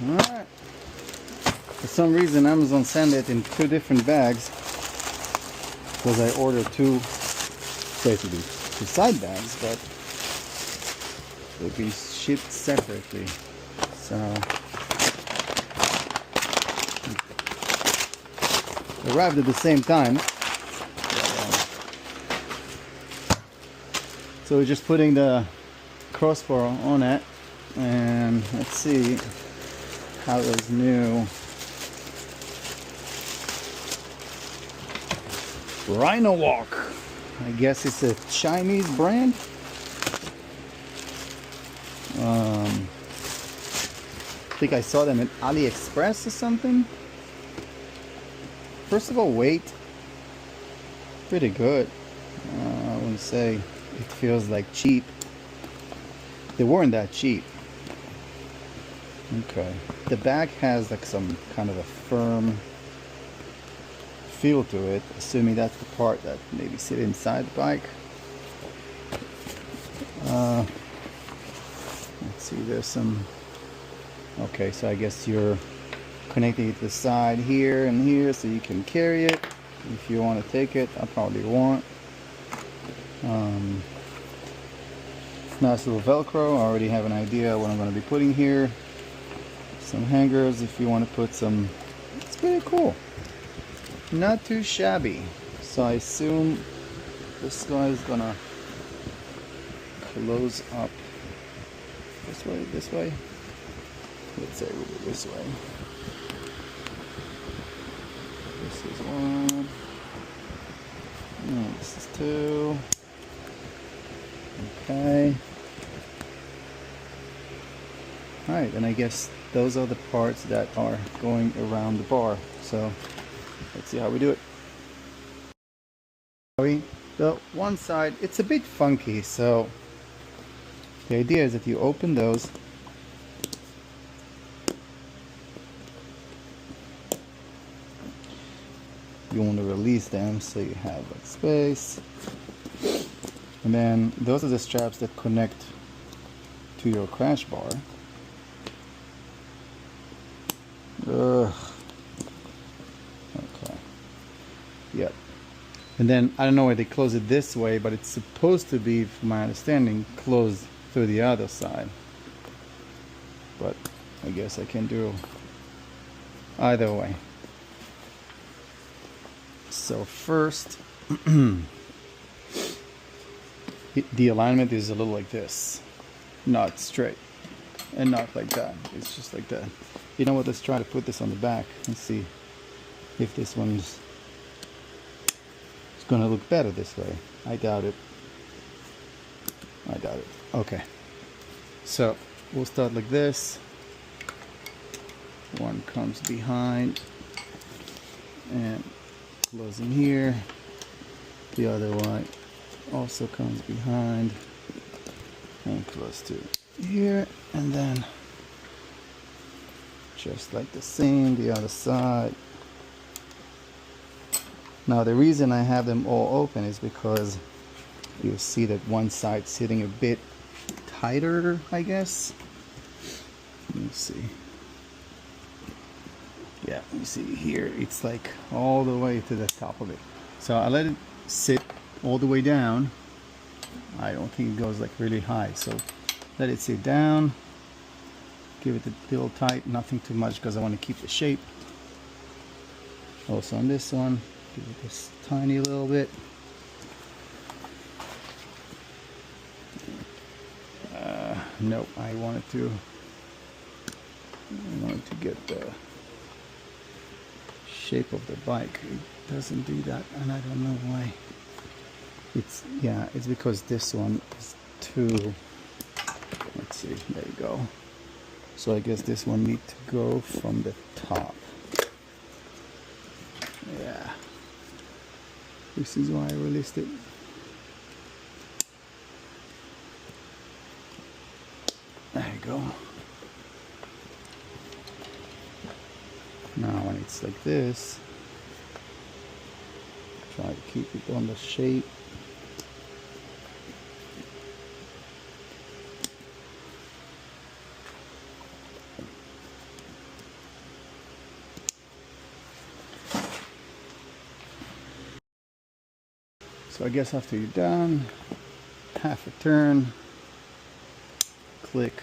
Alright. For some reason Amazon sent it in 2 different bags because I ordered 2 basically 2 side bags, but they'll be shipped separately. So arrived at the same time. So we're just putting the crossbar on it, and let's see how those new Rhinowalk, I guess it's a Chinese brand. I think I saw them at AliExpress or something. First of all, weight, pretty good. I wouldn't say it feels like cheap. They weren't that cheap. Okay. The back has like some kind of a firm feel to it, assuming that's the part that maybe sit inside the bike. Let's see, there's some... Okay, so I guess you're connecting it to the side here and here so you can carry it if you want to take it. I probably won't. Nice little Velcro. I already have an idea what I'm going to be putting here. Some hangers if you want to put some. It's pretty cool. Not too shabby. So I assume this guy is gonna close up this way. Let's say we'll do this way. This is 1. And this is 2. Okay. Alright, and I guess those are the parts that are going around the bar. So let's see how we do it. The one side, it's a bit funky, so the idea is that you open those. You want to release them so you have like space. And then those are the straps that connect to your crash bar. Ugh. Okay. Yep. And then I don't know why they close it this way, but it's supposed to be, from my understanding, closed through the other side. But I guess I can do either way. So first, the alignment is a little like this, not straight and not like that. It's just like that. You know what, let's try to put this on the back and see if this one's gonna look better this way. I doubt it. Okay, so we'll start like this. One comes behind and close in here. The other one also comes behind and close to here, and then just like the same, the other side. Now the reason I have them all open is because you see that one side's sitting a bit tighter, I guess. Let me see. Yeah, you see here, it's like all the way to the top of it. So I let it sit all the way down. I don't think it goes like really high, so let it sit down. Give it a little tight, nothing too much because I want to keep the shape. Also on this one, give it this tiny little bit. Nope, I wanted to get the shape of the bike. It doesn't do that, and I don't know why. It's because this one is too, let's see, there you go. So I guess this one needs to go from the top. Yeah, this is why I released it. There you go. Now when it's like this, try to keep it on the shape. So I guess after you're done, half a turn, click,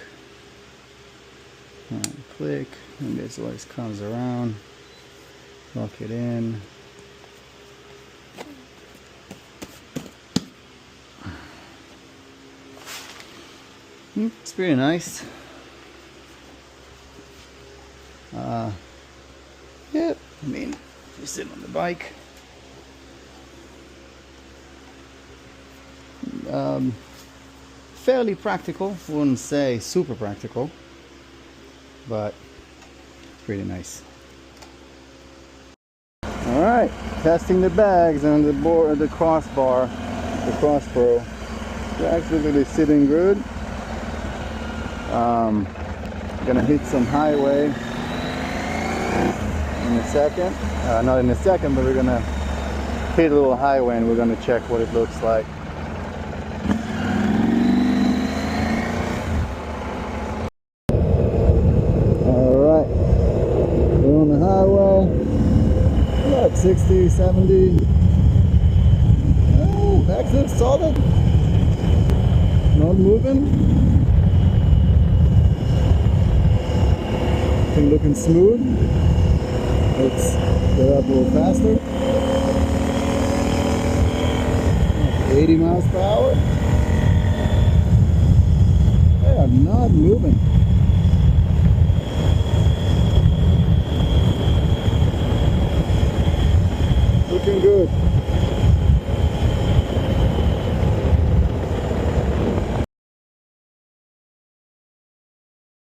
and click, and this always comes around, lock it in. It's pretty nice. Yeah, I mean, you sit on the bike. Fairly practical. Wouldn't say super practical, but pretty nice. All right, testing the bags and the board, the crossbar, the crossbar. They're actually really sitting good. Gonna hit some highway in a second. Not in a second, but we're gonna hit a little highway and we're gonna check what it looks like. Alright, we're on the highway. About 60, 70. Oh, exit solid. Not moving. Thing looking smooth. Let's get up a little faster. 80 miles per hour. They are not moving.